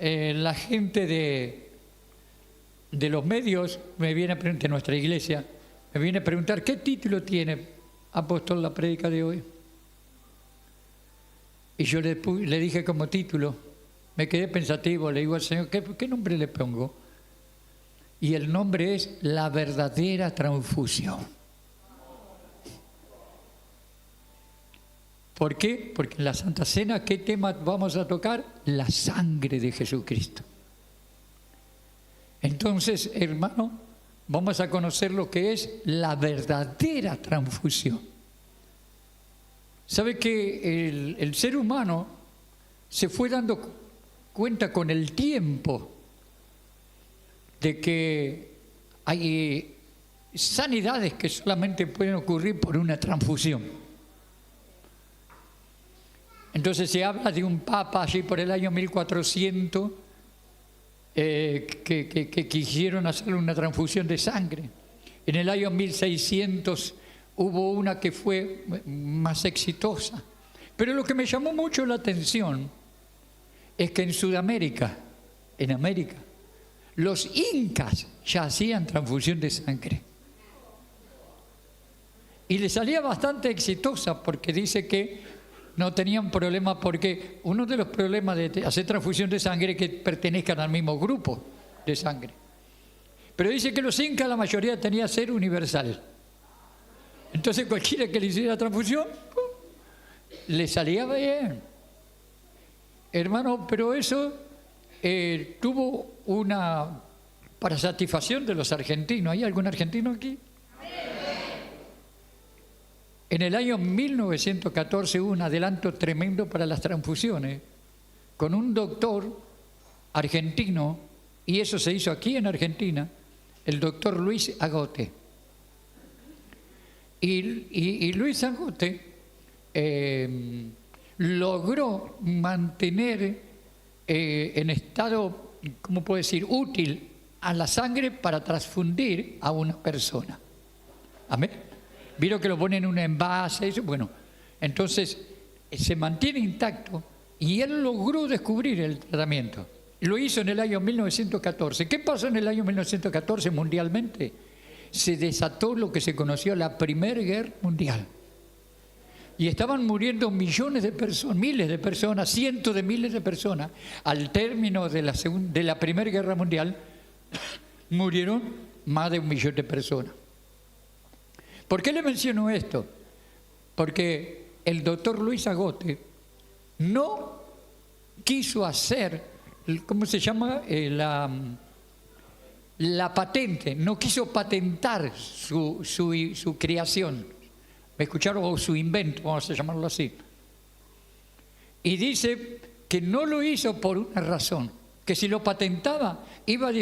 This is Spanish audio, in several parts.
la gente de los medios me viene a preguntar, de nuestra iglesia, me viene a preguntar ¿qué título tiene, apóstol, la prédica de hoy? Y yo le dije como título, me quedé pensativo, le digo al Señor, ¿qué nombre le pongo? Y el nombre es La verdadera transfusión. ¿Por qué? Porque en la Santa Cena, ¿qué tema vamos a tocar? La sangre de Jesucristo. Entonces, hermano, vamos a conocer lo que es la verdadera transfusión. ¿Sabe que el ser humano se fue dando cuenta con el tiempo de que hay sanidades que solamente pueden ocurrir por una transfusión? Entonces se habla de un papa allí por el año 1400 que quisieron hacerle una transfusión de sangre. En el año 1600 hubo una que fue más exitosa. Pero lo que me llamó mucho la atención es que en Sudamérica, en América, los incas ya hacían transfusión de sangre. Y le salía bastante exitosa porque dice que no tenían problema, porque uno de los problemas de hacer transfusión de sangre es que pertenezcan al mismo grupo de sangre. Pero dice que los incas, la mayoría tenía ser universal. Entonces cualquiera que le hiciera transfusión, le salía bien. Hermano, pero eso tuvo una para satisfacción de los argentinos. ¿Hay algún argentino aquí? En el año 1914 hubo un adelanto tremendo para las transfusiones con un doctor argentino, y eso se hizo aquí en Argentina, el doctor Luis Agote. Y Luis Agote logró mantener en estado, ¿cómo puedo decir?, útil a la sangre para transfundir a una persona. Amén. Vieron que lo ponen en un envase, eso, bueno, entonces se mantiene intacto y él logró descubrir el tratamiento. Lo hizo en el año 1914. ¿Qué pasó en el año 1914 mundialmente? Se desató lo que se conoció la Primera Guerra Mundial. Y estaban muriendo millones de personas, miles de personas, cientos de miles de personas. Al término de la Primera Guerra Mundial, murieron más de 1 millón de personas. ¿Por qué le menciono esto? Porque el doctor Luis Agote no quiso hacer, ¿cómo se llama? La patente, no quiso patentar su creación. ¿Me escucharon? O su invento, vamos a llamarlo así. Y dice que no lo hizo por una razón, que si lo patentaba iba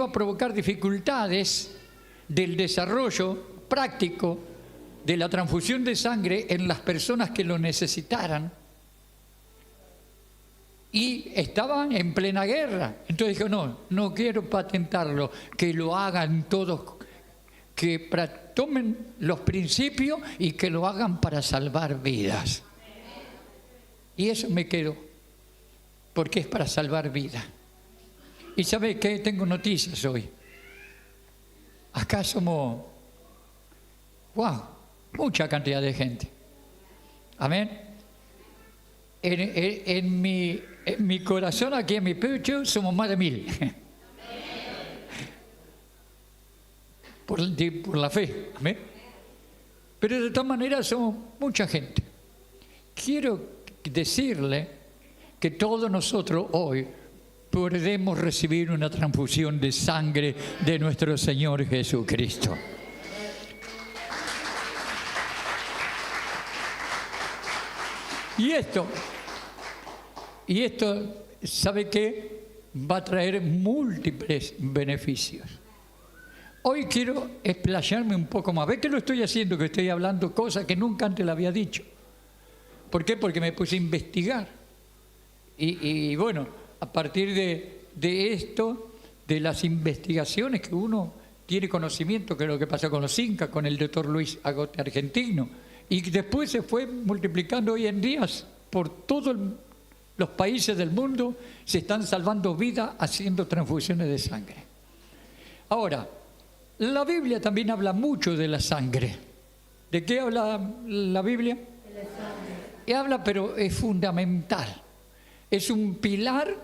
a provocar dificultades del desarrollo práctico de la transfusión de sangre en las personas que lo necesitaran, y estaban en plena guerra. Entonces dijo, no quiero patentarlo, que lo hagan todos, que tomen los principios y que lo hagan para salvar vidas. Y eso me quedó, porque es para salvar vidas. Y ¿sabe qué? Tengo noticias hoy. Acá somos mucha cantidad de gente. Amén. En mi corazón, aquí en mi pecho, somos más de 1000. Por la fe. Amén. Pero de todas maneras somos mucha gente. Quiero decirle que todos nosotros hoy podemos recibir una transfusión de sangre de nuestro Señor Jesucristo. Y esto, ¿sabe qué? Va a traer múltiples beneficios. Hoy quiero explayarme un poco más. ¿Ve que lo estoy haciendo? Que estoy hablando cosas que nunca antes le había dicho. ¿Por qué? Porque me puse a investigar. Y bueno, a partir de esto, de las investigaciones que uno tiene conocimiento, que es lo que pasó con los incas, con el doctor Luis Agote argentino, y después se fue multiplicando hoy en día por todos los países del mundo se están salvando vidas haciendo transfusiones de sangre. Ahora, la Biblia también habla mucho de la sangre. ¿De qué habla la Biblia? De la sangre. Y habla, pero es fundamental. Es un pilar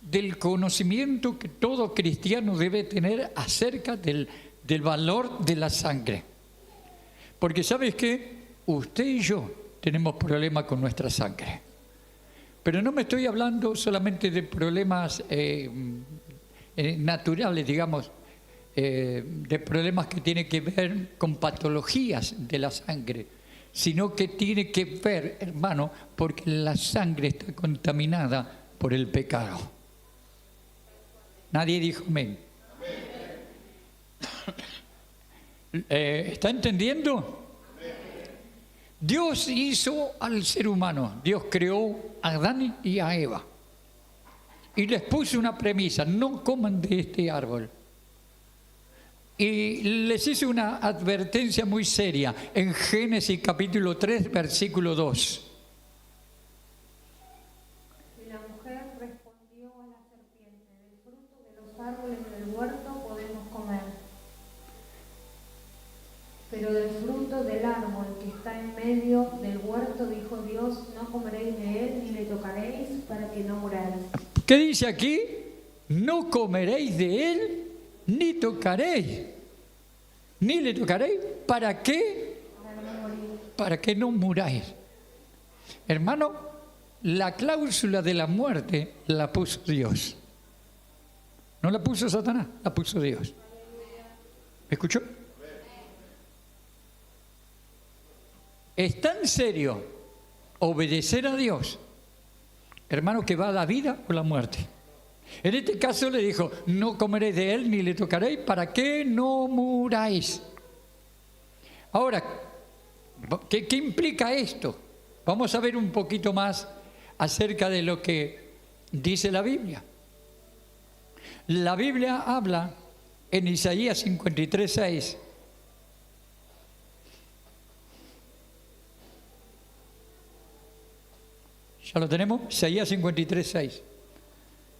del conocimiento que todo cristiano debe tener acerca del valor de la sangre. Porque ¿sabes qué? Usted y yo tenemos problemas con nuestra sangre. Pero no me estoy hablando solamente de problemas naturales, digamos, de problemas que tienen que ver con patologías de la sangre, sino que tiene que ver, hermano, porque la sangre está contaminada por el pecado. Nadie dijo amén. ¿Está entendiendo? Dios hizo al ser humano, Dios creó a Adán y a Eva y les puso una premisa: no coman de este árbol. Y les hizo una advertencia muy seria en Génesis capítulo 3, versículo 2. Y la mujer respondió a la serpiente: del fruto de los árboles del huerto podemos comer, pero del fruto del árbol que está en medio del huerto, dijo Dios, no comeréis de él ni le tocaréis, para que no muráis. ¿Qué dice aquí? No comeréis de él ni tocaréis. Ni le tocaréis. ¿Para qué? Para que no muráis. Hermano, la cláusula de la muerte la puso Dios. No la puso Satanás, la puso Dios. ¿Me escuchó? Es tan serio obedecer a Dios, hermano, que va a la vida o la muerte. En este caso le dijo: no comeréis de él ni le tocaréis, para que no muráis. Ahora, ¿qué implica esto? Vamos a ver un poquito más acerca de lo que dice la Biblia. La Biblia habla en Isaías 53, 6. ¿Ya lo tenemos? Isaías 53, 6.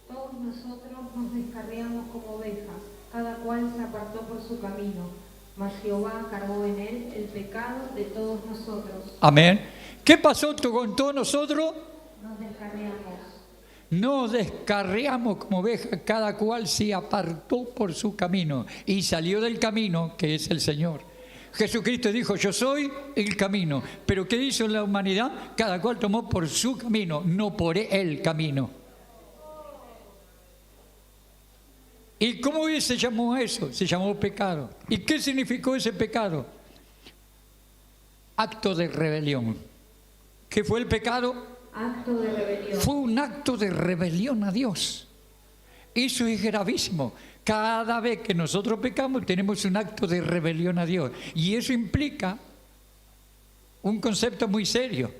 Todos nosotros nos descarriamos como ovejas, cada cual se apartó por su camino, mas Jehová cargó en él el pecado de todos nosotros. Amén. ¿Qué pasó con todos nosotros? Nos descarriamos. Nos descarriamos como ovejas, cada cual se apartó por su camino y salió del camino que es el Señor. Jesucristo dijo: yo soy el camino. Pero ¿qué hizo la humanidad? Cada cual tomó por su camino, no por el camino. ¿Y cómo se llamó eso? Se llamó pecado. ¿Y qué significó ese pecado? Acto de rebelión. ¿Qué fue el pecado? Acto de rebelión. Fue un acto de rebelión a Dios. Eso es gravísimo. Cada vez que nosotros pecamos tenemos un acto de rebelión a Dios. Y eso implica un concepto muy serio,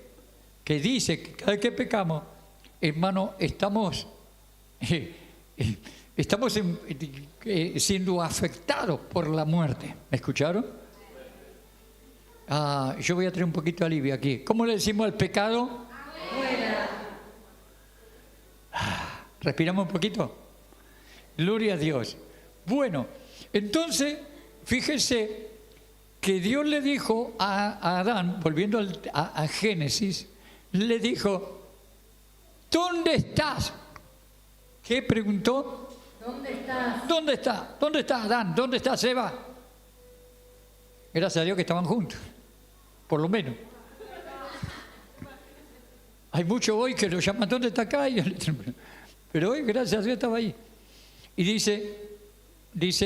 que dice que cada vez que pecamos, hermano, estamos siendo afectados por la muerte. ¿Me escucharon? Yo voy a traer un poquito de alivio aquí. ¿Cómo le decimos al pecado? Fuera. Respiramos un poquito. Gloria a Dios. Bueno, entonces, fíjese que Dios le dijo a Adán, volviendo a Génesis, le dijo: ¿dónde estás? ¿Qué preguntó? ¿Dónde estás? ¿Dónde está? ¿Dónde está Adán? ¿Dónde está Eva? Gracias a Dios que estaban juntos, por lo menos. Hay muchos hoy que lo llaman: ¿dónde está acá? Pero hoy, gracias a Dios, estaba ahí. Y dice,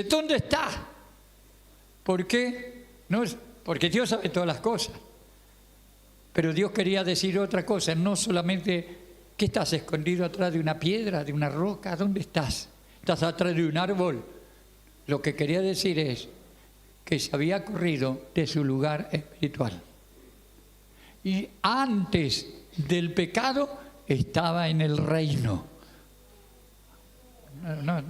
¿dónde está? ¿Por qué? No, porque Dios sabe todas las cosas. Pero Dios quería decir otra cosa, no solamente: ¿qué estás escondido atrás de una piedra, de una roca? ¿Dónde estás? ¿Estás atrás de un árbol? Lo que quería decir es que se había corrido de su lugar espiritual. Y antes del pecado estaba en el reino. No.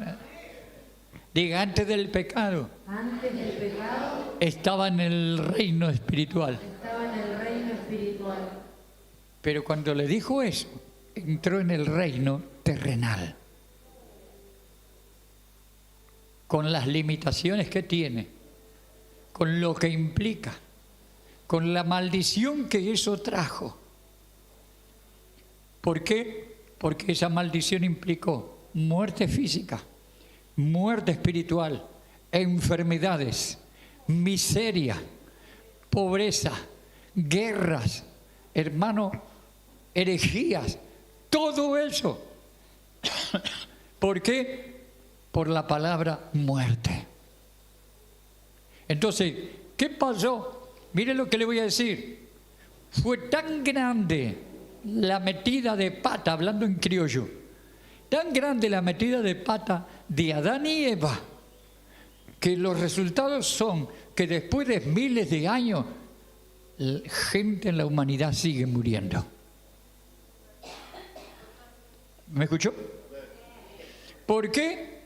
Diga, antes del pecado. Antes del pecado. Estaba en el reino espiritual. Estaba en el reino espiritual. Pero cuando le dijo eso, entró en el reino terrenal, con las limitaciones que tiene, con lo que implica, con la maldición que eso trajo. ¿Por qué? Porque esa maldición implicó muerte física, muerte espiritual, enfermedades, miseria, pobreza, guerras, hermano, herejías, todo eso. ¿Por qué? Por la palabra muerte. Entonces, ¿qué pasó? Mire lo que le voy a decir. Fue tan grande la metida de pata, hablando en criollo, tan grande la metida de pata de Adán y Eva, que los resultados son que después de miles de años, gente en la humanidad sigue muriendo. ¿Me escuchó? ¿Por qué?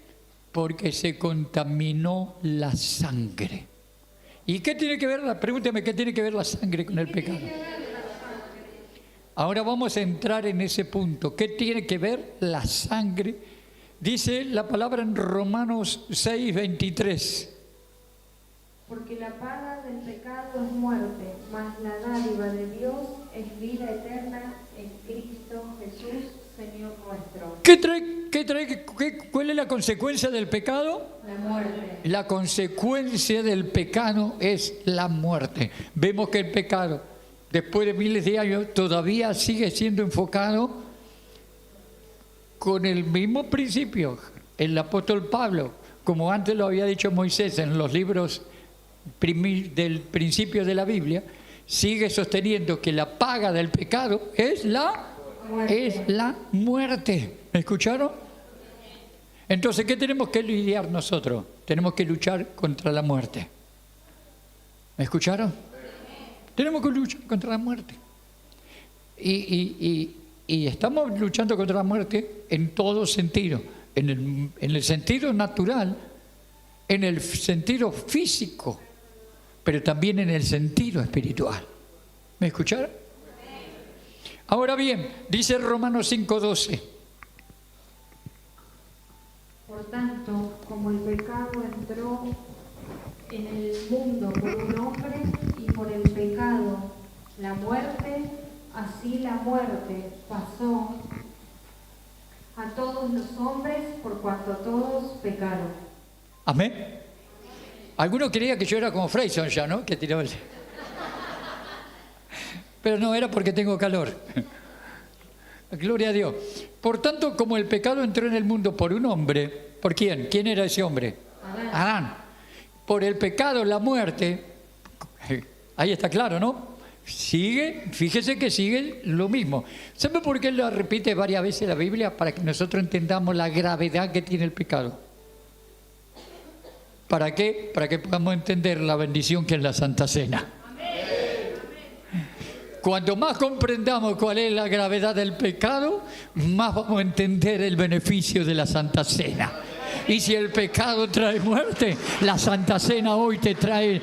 Porque se contaminó la sangre. ¿Y qué tiene que ver? Pregúnteme, ¿qué tiene que ver la sangre con el pecado? Ahora vamos a entrar en ese punto. ¿Qué tiene que ver la sangre? Dice la palabra en Romanos 6:23. Porque la paga del pecado es muerte, mas la dádiva de Dios es vida eterna en Cristo Jesús, Señor nuestro. ¿Cuál es la consecuencia del pecado? La muerte. La consecuencia del pecado es la muerte. Vemos que el pecado, después de miles de años, todavía sigue siendo enfocado con el mismo principio. El apóstol Pablo, como antes lo había dicho Moisés en los libros del principio de la Biblia, sigue sosteniendo que la paga del pecado es la muerte. ¿Me escucharon? Entonces, ¿qué tenemos que lidiar nosotros? Tenemos que luchar contra la muerte. ¿Me escucharon? Tenemos que luchar contra la muerte. Y estamos luchando contra la muerte en todo sentido. En el sentido natural, en el sentido físico, pero también en el sentido espiritual. ¿Me escucharon? Ahora bien, dice Romanos 5:12. Por tanto, como el pecado entró en el mundo por un hombre y por el pecado la muerte, así la muerte pasó a todos los hombres por cuanto todos pecaron. Amén. Algunos creían que yo era como Freyson ya, ¿no? Que tiró el... Pero no, era porque tengo calor. Gloria a Dios. Por tanto, como el pecado entró en el mundo por un hombre, ¿por quién? ¿Quién era ese hombre? Adán. Por el pecado, la muerte, ahí está claro, ¿no? Sigue, fíjese que sigue lo mismo. ¿Sabe por qué lo repite varias veces la Biblia? Para que nosotros entendamos la gravedad que tiene el pecado. ¿Para qué? Para que podamos entender la bendición que es la Santa Cena. Cuanto más comprendamos cuál es la gravedad del pecado, más vamos a entender el beneficio de la Santa Cena. Y si el pecado trae muerte, la Santa Cena hoy te trae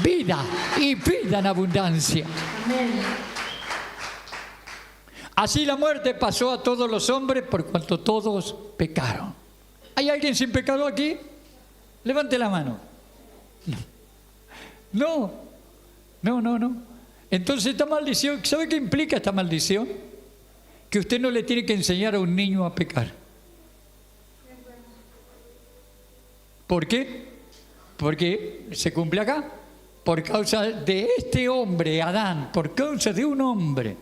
vida y vida en abundancia. Amén. Así la muerte pasó a todos los hombres por cuanto todos pecaron. ¿Hay alguien sin pecado aquí? Levante la mano. No. Entonces esta maldición, ¿sabe qué implica esta maldición? Que usted no le tiene que enseñar a un niño a pecar. ¿Por qué? Porque se cumple acá. Por causa de este hombre, Adán, por causa de un hombre,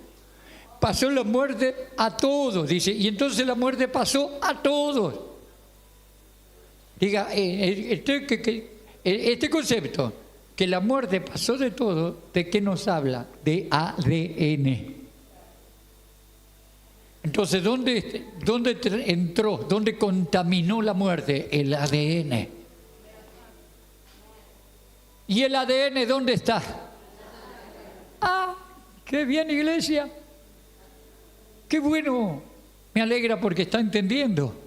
pasó la muerte a todos, dice. Y entonces la muerte pasó a todos. Diga, este concepto, que la muerte pasó de todo, ¿de qué nos habla? De ADN. Entonces, ¿dónde entró? ¿Dónde contaminó la muerte? El ADN. ¿Y el ADN dónde está? ¡Ah! ¡Qué bien, iglesia! ¡Qué bueno! Me alegra porque está entendiendo.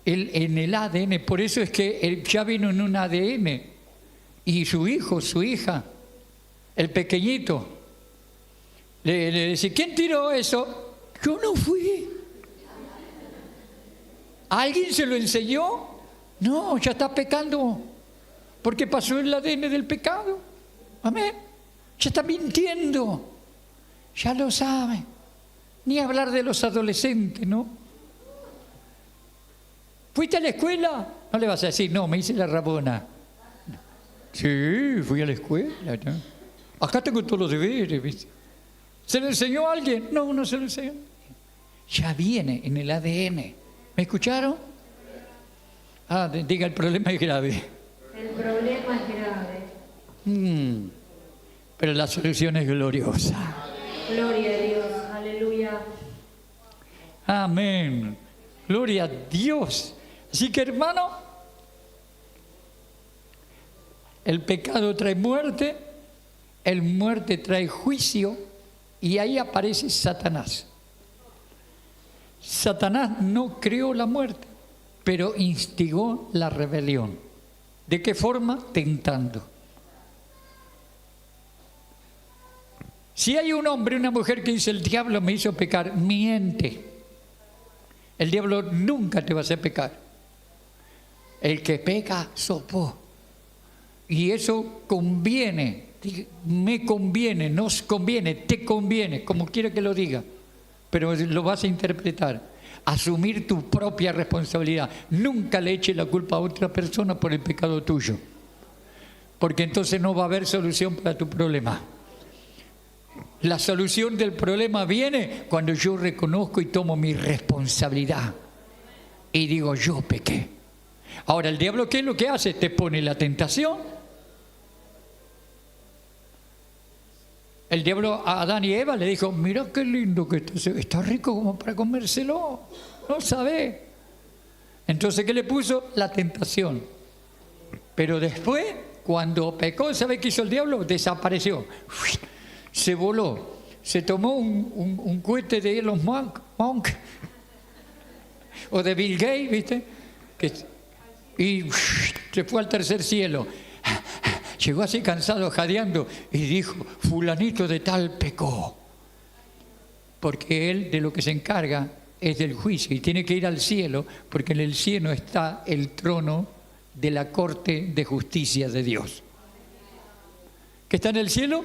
En el ADN, por eso es que él ya vino en un ADN. Y su hijo, su hija, el pequeñito, le dice, ¿quién tiró eso? Yo no fui. ¿Alguien se lo enseñó? No, ya está pecando. Porque pasó el ADN del pecado. Amén. Ya está mintiendo. Ya lo sabe. Ni hablar de los adolescentes, ¿no? ¿Fuiste a la escuela? No le vas a decir, no, me hice la rabona. Sí, fui a la escuela, ¿no? Acá tengo todos los deberes, ¿viste? ¿Se lo enseñó a alguien? No, no se lo enseñó. Ya viene en el ADN. ¿Me escucharon? Ah, diga, el problema es grave. El problema es grave. Pero la solución es gloriosa. Gloria a Dios, aleluya. Amén. Gloria a Dios. Así que, hermano, el pecado trae muerte, el muerte trae juicio, y ahí aparece Satanás. Satanás no creó la muerte, pero instigó la rebelión. ¿De qué forma? Tentando. Si hay un hombre, una mujer que dice, el diablo me hizo pecar, miente. El diablo nunca te va a hacer pecar. El que peca, sos vos. Y eso conviene, me conviene, nos conviene, te conviene, como quiera que lo diga. Pero lo vas a interpretar. Asumir tu propia responsabilidad. Nunca le eches la culpa a otra persona por el pecado tuyo. Porque entonces no va a haber solución para tu problema. La solución del problema viene cuando yo reconozco y tomo mi responsabilidad. Y digo, yo pequé. Ahora, ¿el diablo qué es lo que hace? Te pone la tentación. El diablo a Adán y Eva le dijo, mira qué lindo que está rico como para comérselo. No sabe. Entonces, ¿qué le puso? La tentación. Pero después, cuando pecó, ¿sabe qué hizo el diablo? Desapareció. Se voló. Se tomó un cohete de Elon Musk o de Bill Gates, ¿viste? Y se fue al tercer cielo. Llegó así cansado, jadeando, y dijo, fulanito de tal pecó. Porque él de lo que se encarga es del juicio y tiene que ir al cielo, porque en el cielo está el trono de la corte de justicia de Dios. ¿Qué está en el cielo?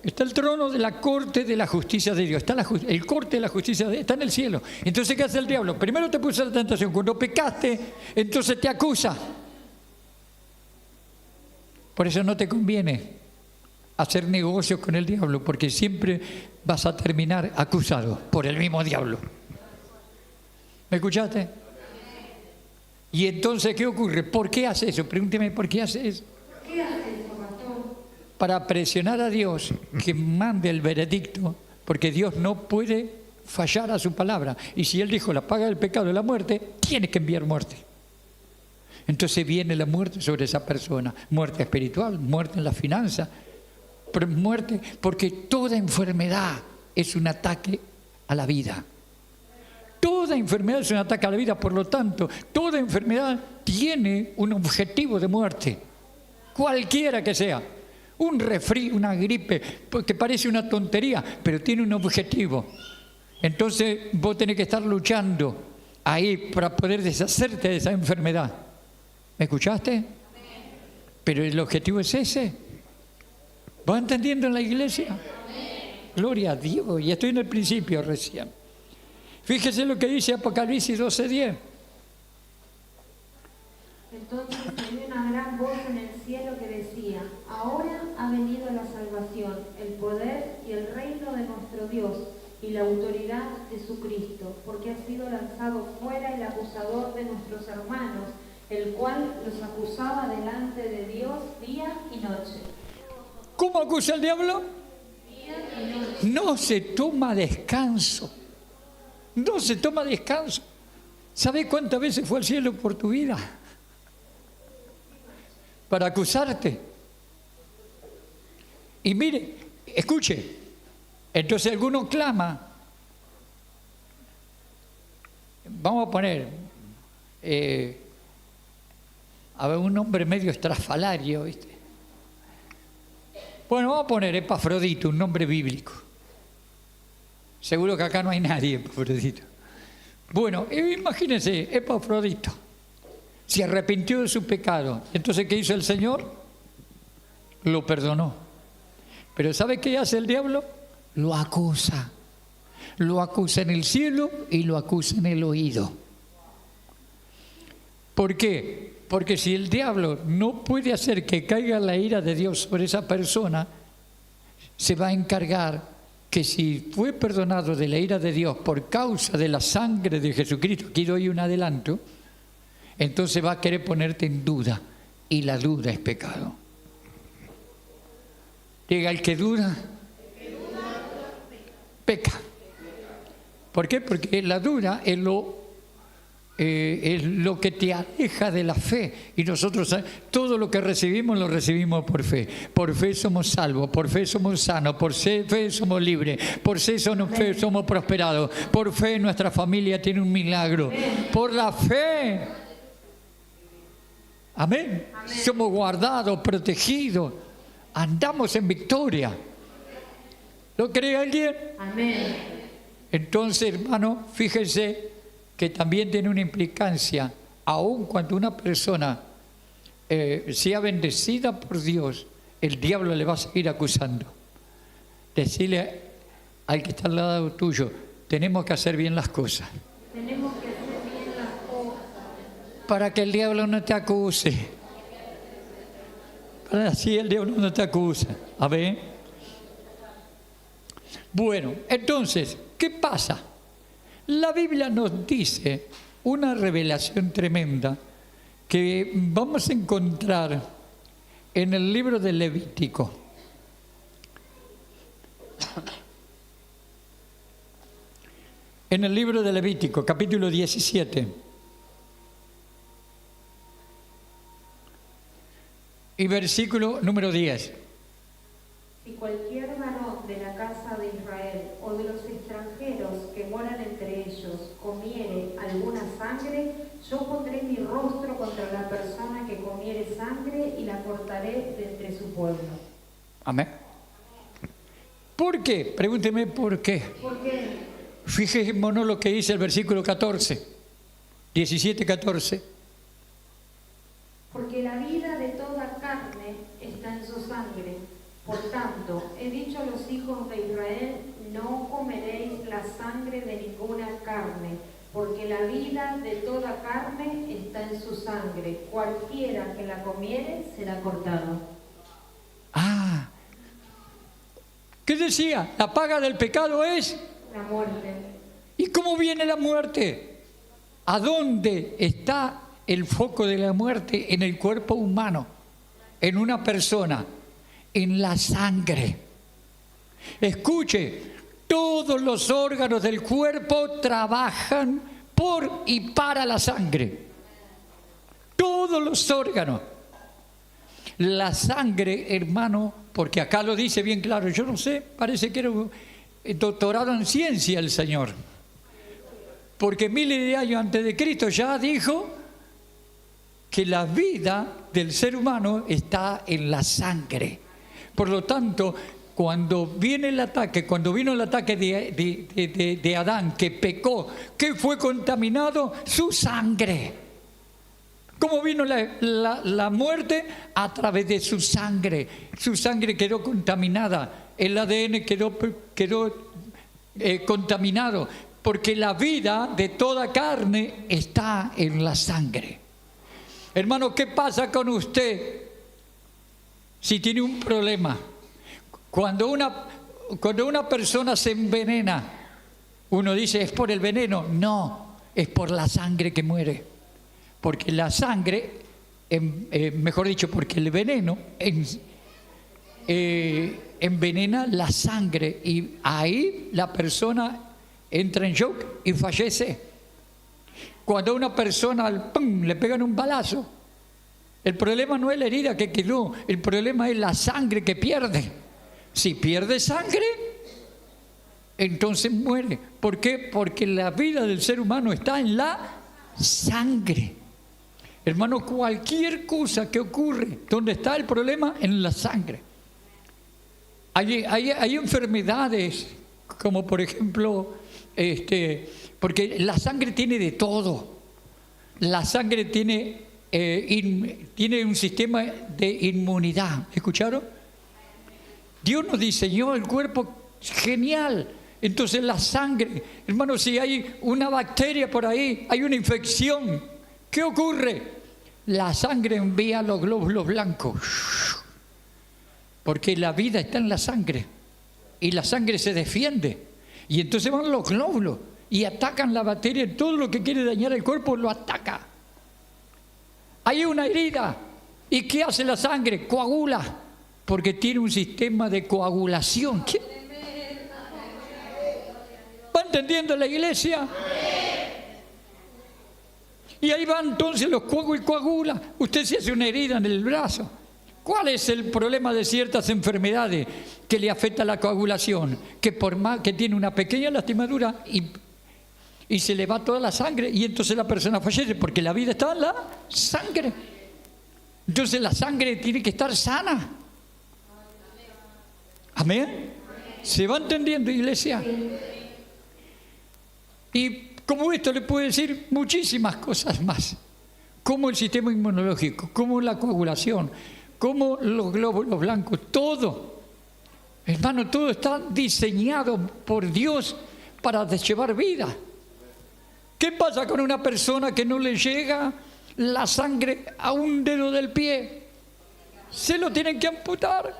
Está el trono de la corte de la justicia de Dios. Está el corte de la justicia de Dios. Está en el cielo. Entonces, ¿qué hace el diablo? Primero te puso la tentación. Cuando pecaste, entonces te acusa. Por eso no te conviene hacer negocios con el diablo, porque siempre vas a terminar acusado por el mismo diablo. ¿Me escuchaste? Y entonces, ¿qué ocurre? ¿Por qué hace eso? Pregúnteme, ¿por qué hace eso? ¿Qué hace eso, pastor? Para presionar a Dios que mande el veredicto, porque Dios no puede fallar a su palabra. Y si Él dijo la paga del pecado es la muerte, tiene que enviar muerte. Entonces viene la muerte sobre esa persona. Muerte espiritual, muerte en la finanza, muerte, porque toda enfermedad es un ataque a la vida. Toda enfermedad es un ataque a la vida, por lo tanto, toda enfermedad tiene un objetivo de muerte, cualquiera que sea. Un resfrío, una gripe, que parece una tontería, pero tiene un objetivo. Entonces vos tenés que estar luchando ahí para poder deshacerte de esa enfermedad. ¿Me escuchaste? Pero el objetivo es ese. ¿Vas entendiendo en la iglesia? Gloria a Dios. Y estoy en el principio recién. Fíjese lo que dice Apocalipsis 12:10. Entonces oí una gran voz en el cielo que decía, ahora ha venido la salvación, el poder y el reino de nuestro Dios y la autoridad de su Cristo, porque ha sido lanzado fuera el acusador de nuestros hermanos, el cual los acusaba delante de Dios día y noche. ¿Cómo acusa el diablo? Día y noche. No se toma descanso. No se toma descanso. ¿Sabes cuántas veces fue al cielo por tu vida? Para acusarte. Y mire, escuche, entonces alguno clama. Vamos a poner a ver, un nombre medio estrafalario, ¿viste? Bueno, vamos a poner Epafrodito, un nombre bíblico. Seguro que acá no hay nadie, Epafrodito. Bueno, imagínense, Epafrodito se arrepintió de su pecado. Entonces, ¿qué hizo el Señor? Lo perdonó. Pero ¿sabe qué hace el diablo? Lo acusa. Lo acusa en el cielo y lo acusa en el oído. ¿Por qué? Porque si el diablo no puede hacer que caiga la ira de Dios sobre esa persona, se va a encargar que si fue perdonado de la ira de Dios por causa de la sangre de Jesucristo, aquí doy un adelanto, entonces va a querer ponerte en duda, y la duda es pecado. Diga, el que duda, peca. ¿Por qué? Porque la duda es lo que te aleja de la fe, y nosotros todo lo que recibimos lo recibimos por fe. Por fe somos salvos, por fe somos sanos, por fe somos libres, por fe somos prosperados, por fe nuestra familia tiene un milagro, por la fe, amén, somos guardados, protegidos, andamos en victoria. ¿Lo cree alguien? Amén. Entonces, hermano, fíjense que también tiene una implicancia, aun cuando una persona sea bendecida por Dios, el diablo le va a seguir acusando. Decirle al que está al lado tuyo, tenemos que hacer bien las cosas. Tenemos que hacer bien las cosas. Para que el diablo no te acuse. Para así el diablo no te acusa. A ver. Bueno, entonces, ¿qué pasa? La Biblia nos dice una revelación tremenda que vamos a encontrar en el libro de Levítico. En el libro de Levítico, capítulo 17. Y versículo número 10. Si cualquier varón de la casa de Israel o de los extranjeros que moran entre ellos comiere alguna sangre, yo pondré mi rostro contra la persona que comiere sangre y la cortaré de entre su pueblo. Amén. ¿Por qué? Pregúnteme por qué. ¿Por qué? Fijémonos lo que dice el versículo 14, 17-14. Porque la vida de toda carne está en su sangre. Por tanto, he dicho a los hijos de Israel, no comeréis la sangre de ninguna carne, porque la vida de toda carne está en su sangre. Cualquiera que la comiere será cortado. Ah, ¿qué decía? La paga del pecado es la muerte. ¿Y cómo viene la muerte? ¿A dónde está el foco de la muerte en el cuerpo humano? En una persona. En la sangre. Escuche, todos los órganos del cuerpo trabajan por y para la sangre. Todos los órganos. La sangre, hermano, porque acá lo dice bien claro, yo no sé, parece que era un doctorado en ciencia el Señor. Porque miles de años antes de Cristo ya dijo que la vida del ser humano está en la sangre. Por lo tanto, cuando vino el ataque de Adán, que pecó, ¿qué fue contaminado? Su sangre. ¿Cómo vino la muerte? A través de su sangre. Su sangre quedó contaminada, el ADN quedó contaminado, porque la vida de toda carne está en la sangre. Hermano, ¿qué pasa con usted si tiene un problema? Cuando una persona se envenena, uno dice, ¿es por el veneno? No, es por la sangre que muere. Porque la sangre, mejor dicho, porque el veneno envenena la sangre y ahí la persona entra en shock y fallece. Cuando a una persona ¡pum!, le pegan un balazo, el problema no es la herida que quedó, el problema es la sangre que pierde. Si pierde sangre, entonces muere. ¿Por qué? Porque la vida del ser humano está en la sangre. Hermano, cualquier cosa que ocurre, ¿dónde está el problema? En la sangre. Hay enfermedades como por ejemplo, porque la sangre tiene de todo. La sangre tiene un sistema de inmunidad. ¿Escucharon? Dios nos diseñó el cuerpo genial. Entonces la sangre, hermano, si hay una bacteria por ahí, hay una infección, ¿qué ocurre? La sangre envía los glóbulos blancos, porque la vida está en la sangre y la sangre se defiende, y entonces van los glóbulos y atacan la bacteria. Todo lo que quiere dañar el cuerpo lo ataca. Hay una herida, ¿y qué hace la sangre? Coagula, porque tiene un sistema de coagulación. ¿Qué? ¿Va entendiendo la iglesia? Y ahí va entonces los coagula. Usted se hace una herida en el brazo. ¿Cuál es el problema de ciertas enfermedades que le afecta la coagulación? Que por más que tiene una pequeña lastimadura y se le va toda la sangre, y entonces la persona fallece, porque la vida está en la sangre. Entonces la sangre tiene que estar sana. ¿Amén? ¿Se va entendiendo, iglesia? Y como esto le puedo decir muchísimas cosas más, como el sistema inmunológico, como la coagulación, como los glóbulos blancos, todo, hermano, todo está diseñado por Dios para llevar vida. ¿Qué pasa con una persona que no le llega la sangre a un dedo del pie? Se lo tienen que amputar,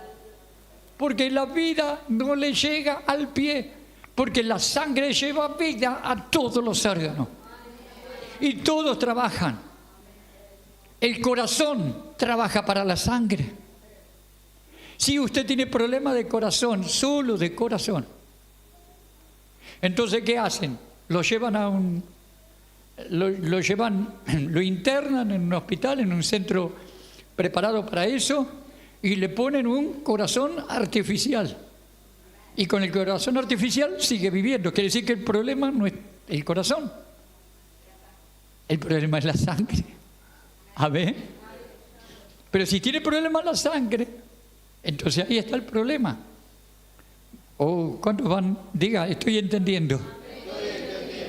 porque la vida no le llega al pie. Porque la sangre lleva vida a todos los órganos. Y todos trabajan. El corazón trabaja para la sangre. Si usted tiene problemas de corazón, solo de corazón, entonces ¿qué hacen? Lo internan en un hospital, en un centro preparado para eso, y le ponen un corazón artificial. Y con el corazón artificial sigue viviendo. Quiere decir que el problema no es el corazón. El problema es la sangre. A ver. Pero si tiene problema la sangre, entonces ahí está el problema. Oh, ¿cuántos van? Diga, estoy entendiendo.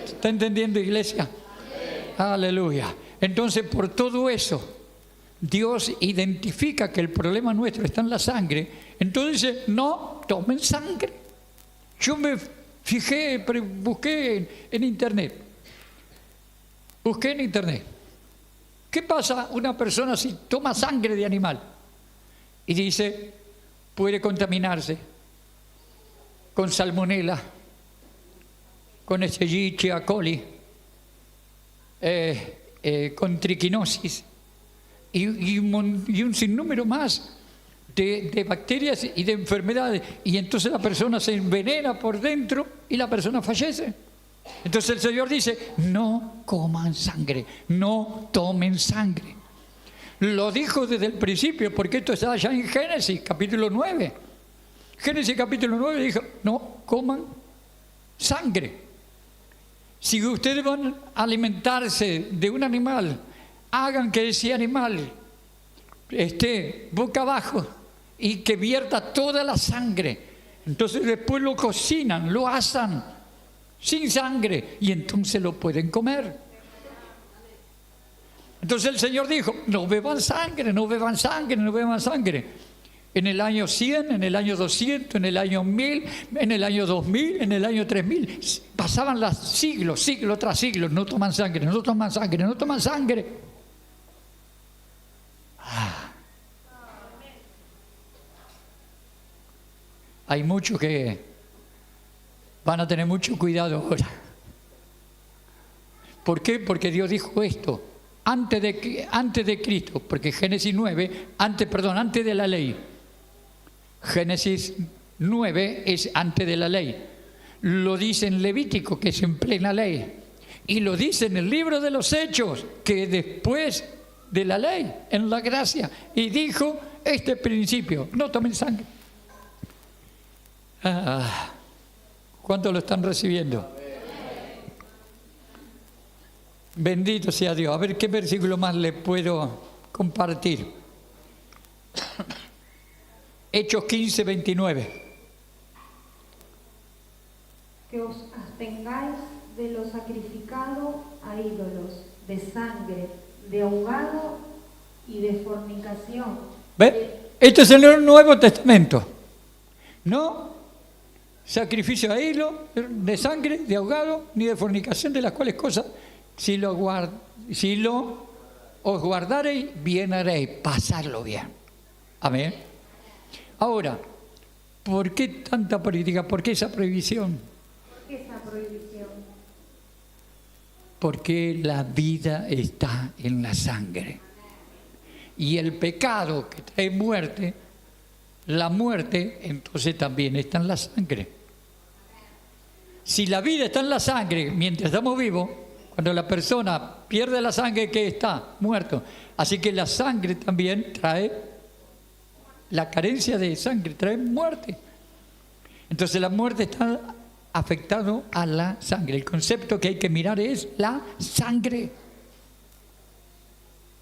¿Está entendiendo, iglesia? Aleluya. Entonces, por todo eso, Dios identifica que el problema nuestro está en la sangre. Entonces, no tomen sangre. Yo me fijé, busqué en internet. ¿Qué pasa una persona si toma sangre de animal? Y dice, puede contaminarse con salmonela, con Escherichia coli, con triquinosis y un sinnúmero más de bacterias y de enfermedades, y entonces la persona se envenena por dentro y la persona fallece. Entonces el Señor dice, no coman sangre, no tomen sangre. Lo dijo desde el principio, porque esto está allá en Génesis capítulo 9. Génesis capítulo 9 dijo, no coman sangre. Si ustedes van a alimentarse de un animal, hagan que ese animal esté boca abajo y que vierta toda la sangre. Entonces después lo cocinan, lo asan sin sangre, y entonces lo pueden comer. Entonces el Señor dijo, no beban sangre, no beban sangre, no beban sangre. En el año 100, en el año 200, en el año 1000, en el año 2000, en el año 3000. Pasaban los siglos, siglo tras siglo. No toman sangre, no toman sangre, no toman sangre. Hay muchos que van a tener mucho cuidado ahora. ¿Por qué? Porque Dios dijo esto antes de Cristo, porque Génesis 9, antes de la ley. Génesis 9 es antes de la ley. Lo dice en Levítico, que es en plena ley. Y lo dice en el libro de los Hechos, que es después de la ley, en la gracia. Y dijo este principio, no tomen sangre. ¿Cuántos lo están recibiendo? Bendito sea Dios. A ver qué versículo más le puedo compartir. Hechos 15, 29. que os abstengáis de lo sacrificado a ídolos, de sangre, de ahogado y de fornicación. ¿Ve? Este es el Nuevo Testamento. No sacrificio a hilo, de sangre, de ahogado, ni de fornicación, de las cuales cosas, si lo os guardareis, bien haréis, pasarlo bien. Amén. Ahora, ¿por qué tanta política? ¿Por qué esa prohibición? ¿Por qué esa prohibición? Porque la vida está en la sangre. Y el pecado que trae muerte, la muerte, entonces también está en la sangre. Si la vida está en la sangre mientras estamos vivos, cuando la persona pierde la sangre, ¿qué está? Muerto. Así que la sangre también trae, la carencia de sangre trae muerte. Entonces la muerte está afectado a la sangre. El concepto que hay que mirar es la sangre.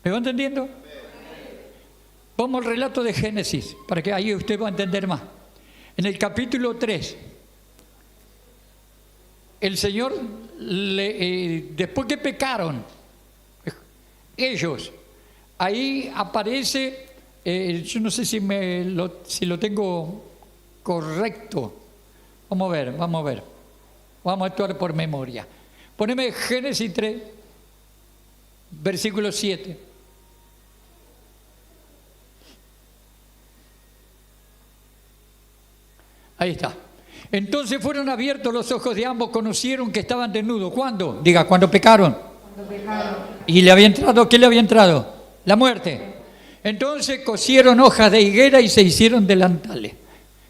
¿Me va entendiendo? Vamos al relato de Génesis, para que ahí usted va a entender más. En el capítulo 3, el Señor, después que pecaron, ellos, ahí aparece, yo no sé si lo tengo correcto. Vamos a ver. Vamos a actuar por memoria. Poneme Génesis 3, versículo 7. Ahí está. Entonces fueron abiertos los ojos de ambos, conocieron que estaban desnudos. ¿Cuándo? Diga, ¿cuándo pecaron? Cuando pecaron. ¿Y le había entrado? ¿Qué le había entrado? La muerte. Entonces cosieron hojas de higuera y se hicieron delantales.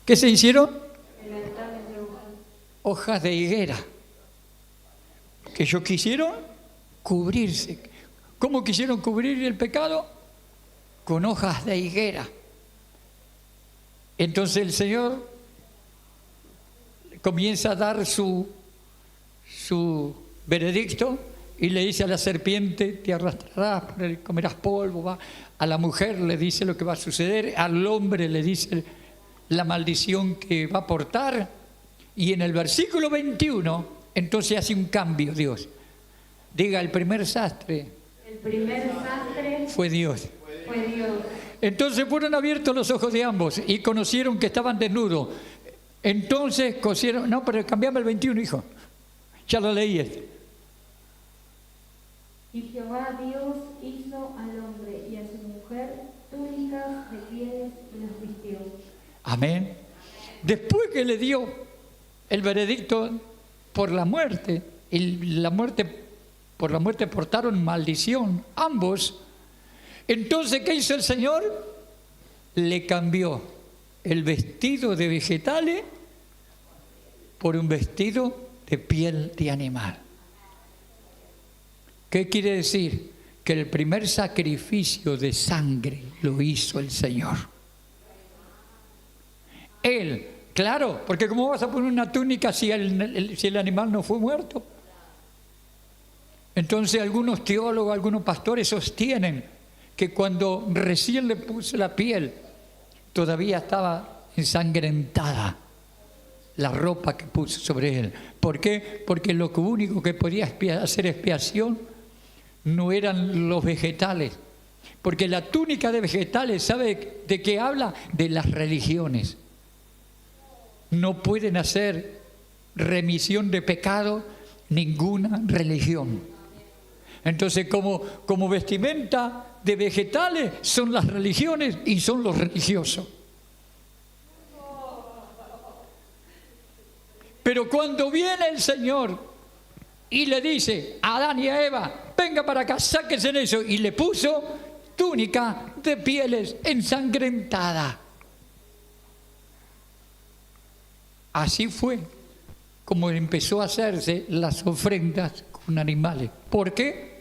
¿Qué se hicieron? Delantales de Hojas de higuera. Que ellos quisieron cubrirse. ¿Cómo quisieron cubrir el pecado? Con hojas de higuera. Entonces el Señor comienza a dar su veredicto y le dice a la serpiente: te arrastrarás, comerás polvo. Va. A la mujer le dice lo que va a suceder, al hombre le dice la maldición que va a portar. Y en el versículo 21, entonces hace un cambio Dios. Diga, el primer sastre. El primer sastre Fue Dios. fue Dios. Entonces fueron abiertos los ojos de ambos y conocieron que estaban desnudos. Entonces cosieron... No, pero cambiame el 21, hijo. Ya lo leí este. Y Jehová Dios hizo al hombre y a su mujer túnicas de pieles y los vistió. Amén. Después que le dio el veredicto por la muerte, por la muerte portaron maldición, ambos. Entonces, ¿qué hizo el Señor? Le cambió el vestido de vegetales por un vestido de piel de animal. ¿Qué quiere decir? Que el primer sacrificio de sangre lo hizo el Señor. Él, claro, porque ¿cómo vas a poner una túnica si el animal no fue muerto? Entonces algunos teólogos, algunos pastores sostienen que cuando recién le puso la piel, todavía estaba ensangrentada la ropa que puso sobre él. ¿Por qué? Porque lo único que podía hacer expiación no eran los vegetales. Porque la túnica de vegetales, ¿sabe de qué habla? De las religiones. No pueden hacer remisión de pecado ninguna religión. Entonces, como vestimenta de vegetales son las religiones y son los religiosos. Pero cuando viene el Señor y le dice a Adán y a Eva: venga para acá, sáquense en eso, y le puso túnica de pieles ensangrentada. Así fue como empezó a hacerse las ofrendas con animales. ¿Por qué?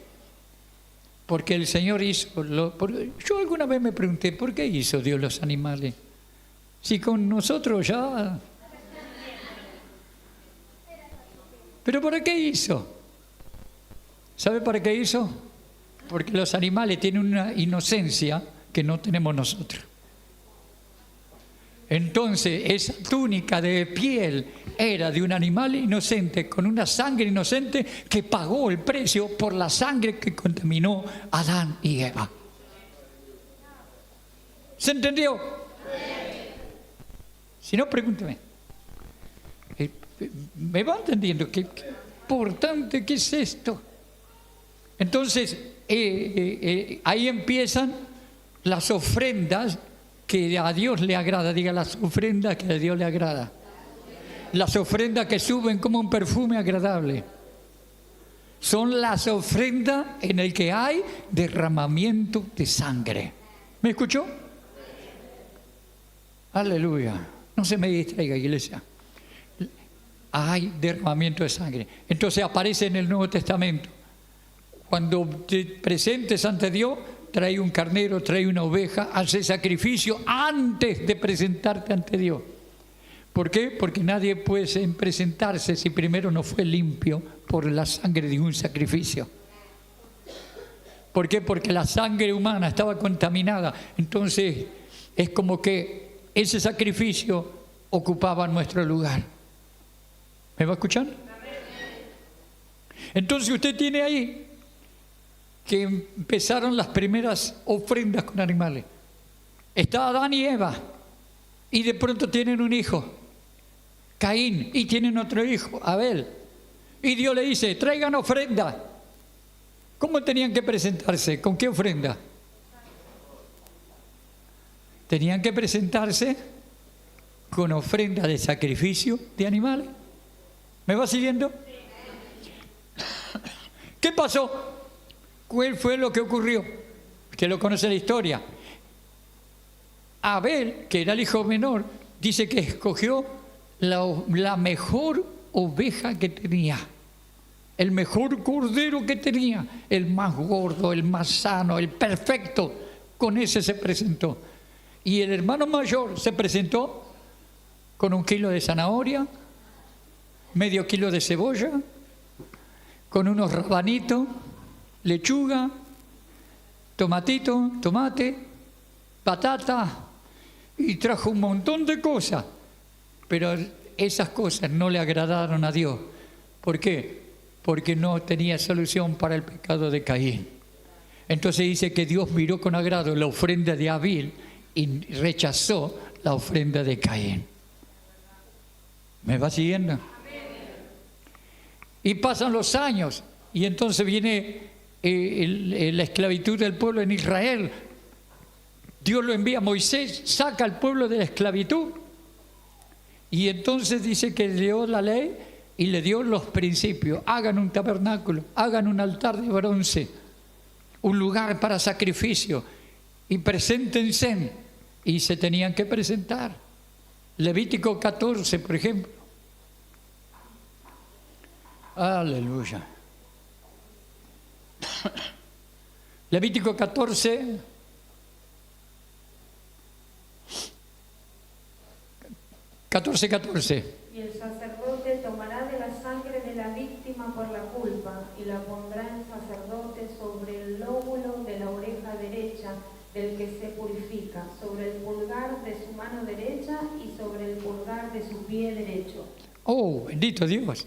Porque el Señor hizo... Yo alguna vez me pregunté, ¿por qué hizo Dios los animales? Si con nosotros ya... ¿Pero para qué hizo? ¿Sabe para qué hizo? Porque los animales tienen una inocencia que no tenemos nosotros. Entonces esa túnica de piel era de un animal inocente, con una sangre inocente que pagó el precio por la sangre que contaminó a Adán y Eva. ¿Se entendió? Si no, pregúnteme. ¿Me va entendiendo? ¿Qué importante que es esto? Entonces, ahí empiezan las ofrendas que a Dios le agrada. Diga, las ofrendas que a Dios le agrada. Las ofrendas que suben como un perfume agradable. Son las ofrendas en el que hay derramamiento de sangre. ¿Me escuchó? Aleluya. No se me distraiga, iglesia. Hay derramamiento de sangre. Entonces aparece en el Nuevo Testamento. Cuando te presentes ante Dios, trae un carnero, trae una oveja, hace sacrificio antes de presentarte ante Dios. ¿Por qué? Porque nadie puede presentarse si primero no fue limpio por la sangre de un sacrificio. ¿Por qué? Porque la sangre humana estaba contaminada. Entonces es como que ese sacrificio ocupaba nuestro lugar. ¿Me va a escuchar? Entonces usted tiene ahí que empezaron las primeras ofrendas con animales. Está Adán y Eva, y de pronto tienen un hijo, Caín, y tienen otro hijo, Abel. Y Dios le dice, traigan ofrenda. ¿Cómo tenían que presentarse? ¿Con qué ofrenda? Tenían que presentarse con ofrenda de sacrificio de animales. ¿Me va siguiendo? ¿Qué pasó? ¿Cuál fue lo que ocurrió? Usted lo conoce la historia. Abel, que era el hijo menor, dice que escogió la mejor oveja que tenía, el mejor cordero que tenía, el más gordo, el más sano, el perfecto. Con ese se presentó. Y el hermano mayor se presentó con 1 kilo de zanahoria, medio kilo de cebolla, con unos rabanitos, lechuga, tomatito, tomate, patata, y trajo un montón de cosas. Pero esas cosas no le agradaron a Dios. ¿Por qué? Porque no tenía solución para el pecado de Caín. Entonces dice que Dios miró con agrado la ofrenda de Abel y rechazó la ofrenda de Caín. ¿Me va siguiendo? Y pasan los años y entonces viene la esclavitud del pueblo en Israel. Dios lo envía a Moisés, saca al pueblo de la esclavitud. Y entonces dice que le dio la ley y le dio los principios. Hagan un tabernáculo, hagan un altar de bronce, un lugar para sacrificio, y preséntense. Y se tenían que presentar. Levítico 14, por ejemplo. Aleluya. Levítico 14. 14:14. Y el sacerdote tomará de la sangre de la víctima por la culpa y la pondrá el sacerdote sobre el lóbulo de la oreja derecha del que se purifica, sobre el pulgar de su mano derecha y sobre el pulgar de su pie derecho. Oh, bendito Dios.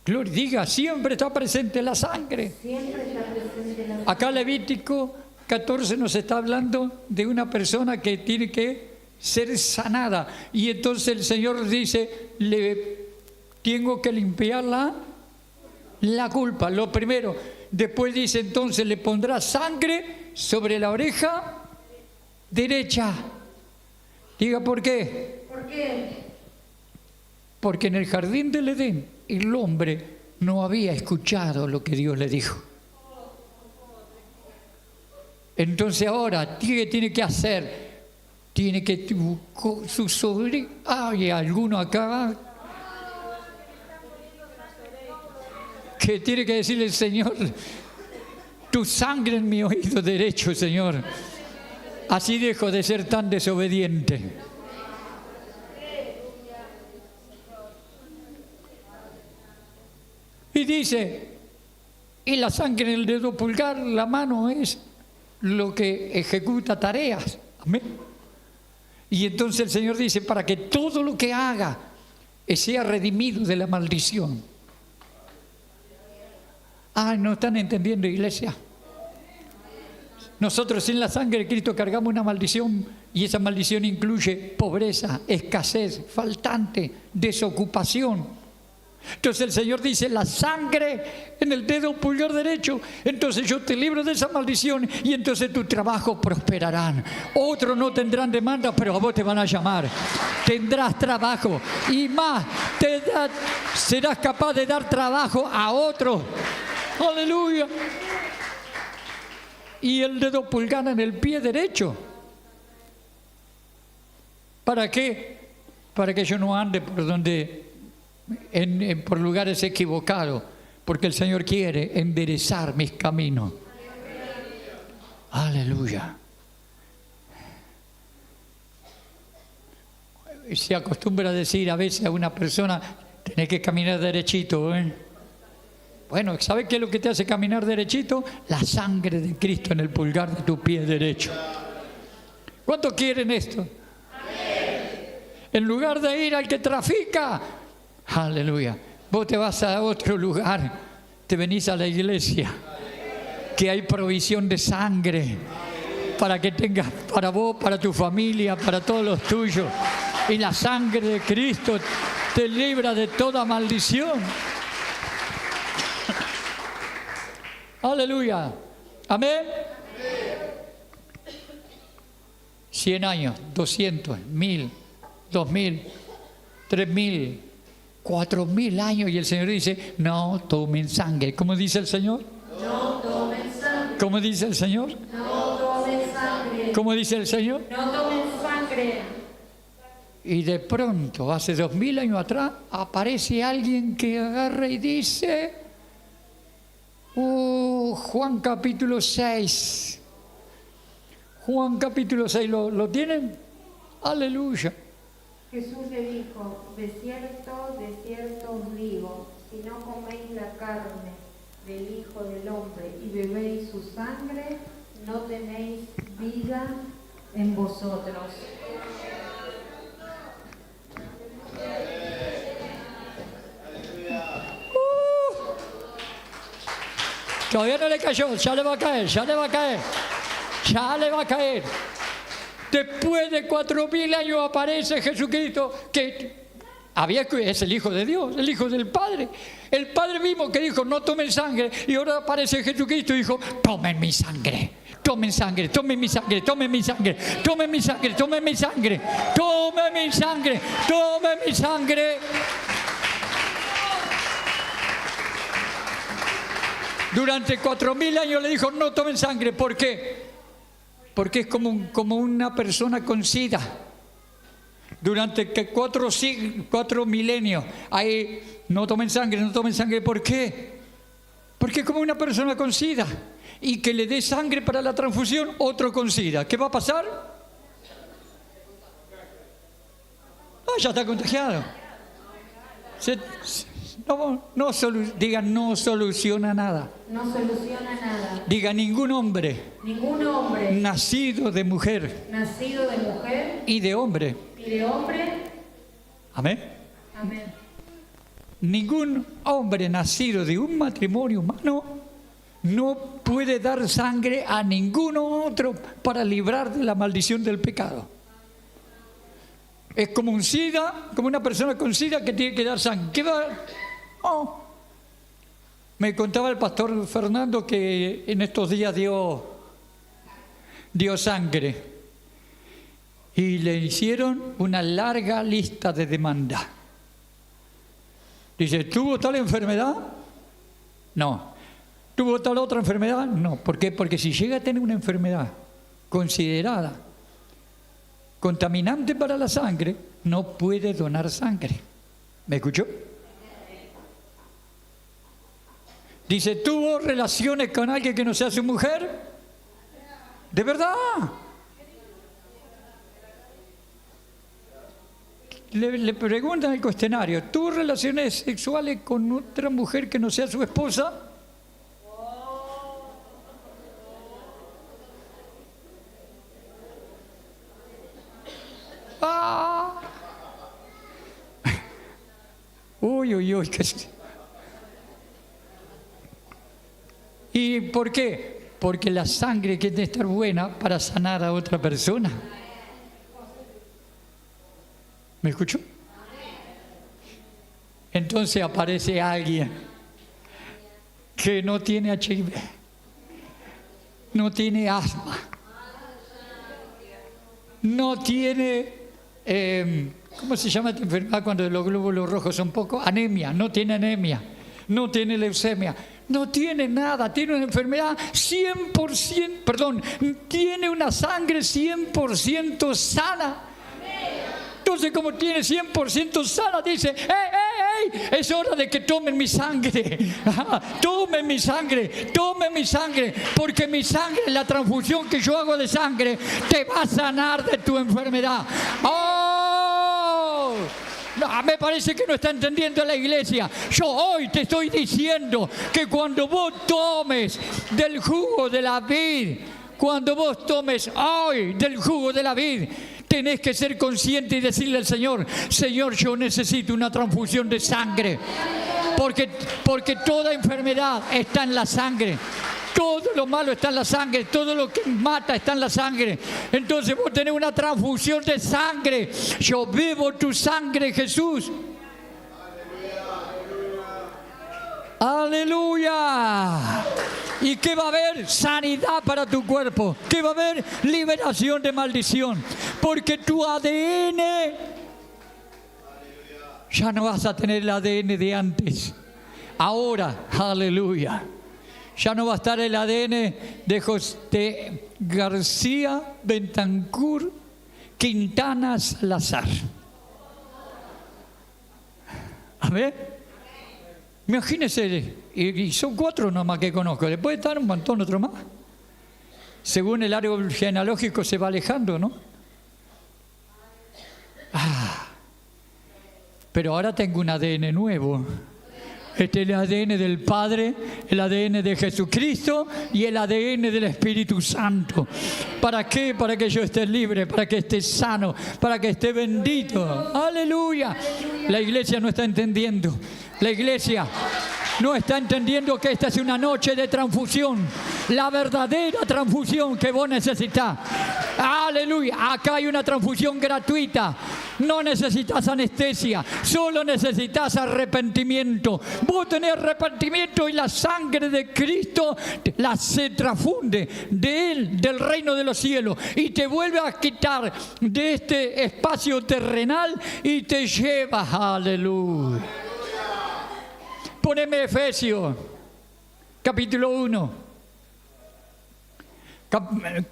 Gloria, diga, siempre está presente la sangre. Siempre está presente la sangre. Acá Levítico 14 nos está hablando de una persona que tiene que ser sanada. Y entonces el Señor dice, tengo que limpiar la culpa, lo primero. Después dice, entonces le pondrá sangre sobre la oreja derecha. Diga, ¿por qué? ¿Por qué? Porque en el jardín del Edén el hombre no había escuchado lo que Dios le dijo. Entonces ahora, ¿qué tiene que hacer? Tiene que su sobrino. Hay alguno acá que tiene que decirle al Señor, tu sangre en mi oído derecho, Señor. Así dejo de ser tan desobediente. Y dice, y la sangre en el dedo pulgar, la mano es lo que ejecuta tareas. Amén. Y entonces el Señor dice, para que todo lo que haga sea redimido de la maldición. Ah, ¿no están entendiendo, iglesia? Nosotros en la sangre de Cristo cargamos una maldición, y esa maldición incluye pobreza, escasez, faltante, desocupación. Entonces el Señor dice, la sangre en el dedo pulgar derecho, entonces yo te libro de esa maldición y entonces tu trabajo prosperarán. Otros no tendrán demanda, pero a vos te van a llamar. Tendrás trabajo y más, serás capaz de dar trabajo a otros. Aleluya. Y el dedo pulgar en el pie derecho. ¿Para qué? Para que yo no ande por por lugares equivocados, porque el Señor quiere enderezar mis caminos. Aleluya. Se acostumbra a decir a veces a una persona, tenés que caminar derechito, ¿eh? Bueno, ¿sabes qué es lo que te hace caminar derechito? La sangre de Cristo en el pulgar de tu pie derecho. ¿Cuántos quieren esto? En lugar de ir al que trafica, aleluya, vos te vas a otro lugar, te venís a la iglesia, que hay provisión de sangre para que tengas, para vos, para tu familia, para todos los tuyos. Y la sangre de Cristo te libra de toda maldición. Aleluya. Amén. 100 años, 200, 1000, 2000, 3000, 4000 años y el Señor dice, no tomen sangre. ¿Cómo dice el Señor? No tomen sangre. ¿Cómo dice el Señor? No tomen sangre. ¿Cómo dice el Señor? No tomen sangre. Y de pronto, hace 2000 años atrás, aparece alguien que agarra y dice, Juan capítulo 6. Juan capítulo 6, ¿lo tienen? Aleluya. Jesús le dijo, de cierto os digo, si no coméis la carne del Hijo del Hombre y bebéis su sangre, no tenéis vida en vosotros. Todavía no le cayó, ya le va a caer, ya le va a caer, ya le va a caer. Después de 4000 años aparece Jesucristo, que es el Hijo de Dios, el Hijo del Padre. El Padre mismo que dijo, no tomen sangre, y ahora aparece Jesucristo y dijo, tomen mi sangre. Tomen sangre, tomen mi sangre, tomen mi sangre, tomen mi sangre, tomen mi sangre, tomen mi sangre, tomen mi sangre. Durante 4000 años le dijo, no tomen sangre. ¿Por qué? Porque es como una persona con SIDA. Durante 4 milenios, ahí, no tomen sangre, no tomen sangre. ¿Por qué? Porque es como una persona con SIDA. Y que le dé sangre para la transfusión, otro con SIDA. ¿Qué va a pasar? Ya está contagiado. Digan, no soluciona nada. No soluciona nada. Diga, ningún hombre nacido de mujer y de hombre amén. Amén. Ningún hombre nacido de un matrimonio humano no puede dar sangre a ninguno otro para librar de la maldición del pecado. Es como un SIDA, como una persona con SIDA que tiene que dar sangre. ¿Qué va? Me contaba el pastor Fernando que en estos días dio sangre y le hicieron una larga lista de demanda. Dice, ¿tuvo tal enfermedad? No. ¿Tuvo tal otra enfermedad? No. ¿Por qué? Porque si llega a tener una enfermedad considerada contaminante para la sangre, no puede donar sangre. ¿Me escuchó? Dice, ¿tuvo relaciones con alguien que no sea su mujer? ¿De verdad? Le preguntan al cuestionario, ¿tuvo relaciones sexuales con otra mujer que no sea su esposa? Uy, uy, uy. ¿Y por qué? Porque la sangre quiere que estar buena para sanar a otra persona. ¿Me escuchó? Entonces aparece alguien que no tiene HIV, no tiene asma, no tiene, ¿cómo se llama esta enfermedad cuando los glóbulos rojos son pocos? Anemia, no tiene anemia, no tiene leucemia, no tiene nada, tiene una enfermedad 100%, perdón, tiene una sangre 100% sana. Entonces, como tiene 100% sana, dice, ¡Ey! Es hora de que tomen mi sangre. Tomen mi sangre, porque mi sangre, la transfusión que yo hago de sangre, te va a sanar de tu enfermedad. ¡Oh! No, me parece que no está entendiendo la iglesia. Yo hoy te estoy diciendo que cuando vos tomes del jugo de la vid, cuando vos tomes hoy del jugo de la vid, tenés que ser consciente y decirle al Señor, Señor, yo necesito una transfusión de sangre. Porque toda enfermedad está en la sangre. Todo lo malo está en la sangre. Todo lo que mata está en la sangre. Entonces vos tenés una transfusión de sangre. Yo bebo tu sangre, Jesús. ¡Aleluya! ¿Y qué va a haber? Sanidad para tu cuerpo. ¿Qué va a haber? Liberación de maldición. Porque tu ADN, ya no vas a tener el ADN de antes. Ahora, aleluya, ya no va a estar el ADN de García, Bentancur, Quintana, Salazar. Amén. Imagínense, y son 4 nomás que conozco, después están un montón otro más. Según el árbol genealógico se va alejando, ¿no? Pero ahora tengo un ADN nuevo. Este es el ADN del Padre, el ADN de Jesucristo y el ADN del Espíritu Santo. ¿Para qué? Para que yo esté libre, para que esté sano, para que esté bendito. ¡Aleluya! La iglesia no está entendiendo. La iglesia no está entendiendo que esta es una noche de transfusión. La verdadera transfusión que vos necesitas. ¡Aleluya! Acá hay una transfusión gratuita. No necesitas anestesia, solo necesitas arrepentimiento. Vos tenés arrepentimiento y la sangre de Cristo se transfunde de Él, del reino de los cielos, y te vuelve a quitar de este espacio terrenal y te lleva. ¡Aleluya! Poneme Efesios, capítulo 1,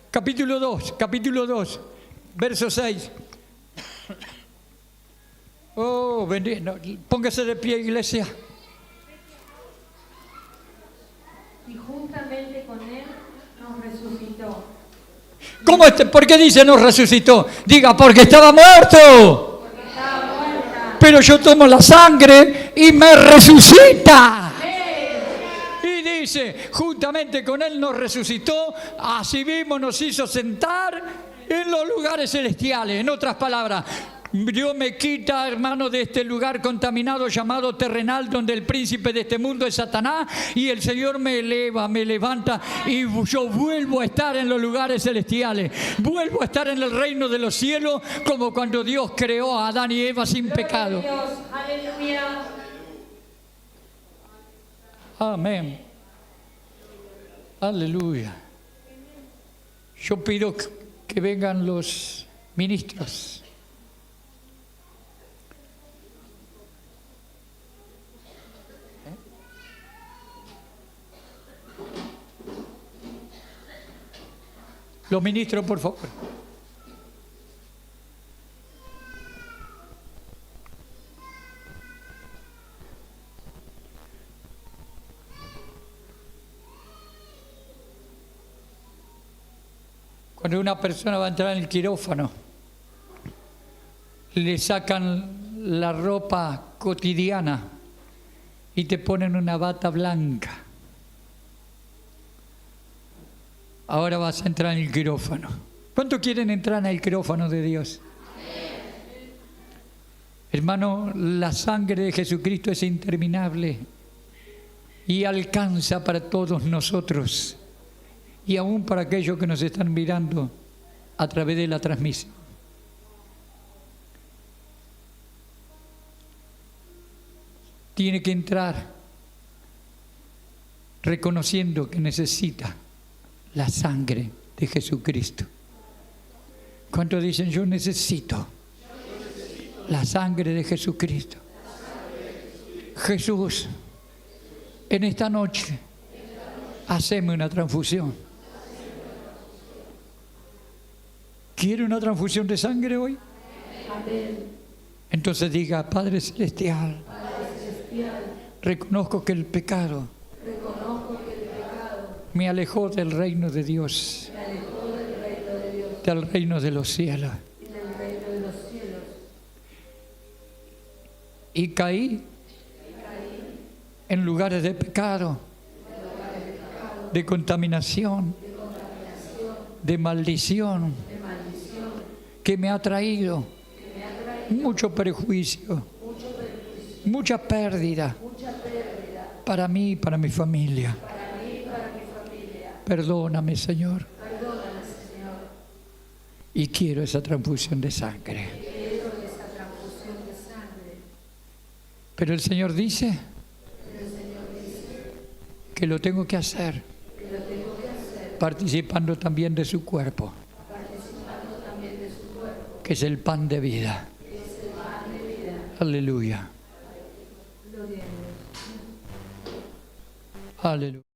capítulo 2, verso 6. Oh, bendito. Póngase de pie, iglesia. Y juntamente con Él nos resucitó. ¿Cómo ¿Por qué dice nos resucitó? Diga, porque estaba muerto. Porque estaba muerta. Pero yo tomo la sangre y me resucita. Y dice, juntamente con Él nos resucitó, así mismo nos hizo sentar en los lugares celestiales. En otras palabras, Dios me quita, hermano, de este lugar contaminado llamado terrenal, donde el príncipe de este mundo es Satanás, y el Señor me eleva, me levanta, y yo vuelvo a estar en los lugares celestiales. Vuelvo a estar en el reino de los cielos, como cuando Dios creó a Adán y Eva sin pecado. Dios. Aleluya. Amén. Aleluya. Yo pido que vengan los ministros. Los ministros, por favor. Cuando una persona va a entrar en el quirófano, le sacan la ropa cotidiana y te ponen una bata blanca. Ahora vas a entrar en el quirófano. ¿Cuántos quieren entrar en el quirófano de Dios? Hermano, la sangre de Jesucristo es interminable y alcanza para todos nosotros y aún para aquellos que nos están mirando a través de la transmisión. Tiene que entrar reconociendo que necesita la sangre de Jesucristo. ¿Cuántos dicen yo necesito la sangre de Jesucristo? Jesús, en esta noche, haceme una transfusión. ¿Quiere una transfusión de sangre hoy? Amén. Entonces diga, Padre Celestial, reconozco que el pecado me alejó del reino de Dios, del reino de los cielos. Y caí en lugares de pecado, de contaminación, de maldición, que me ha traído mucho perjuicio, mucha pérdida para mí y para mi familia. Perdóname, Señor. Y quiero esa transfusión de sangre. Pero el Señor dice que lo tengo que hacer participando también de su cuerpo, que es el pan de vida. Aleluya. Aleluya.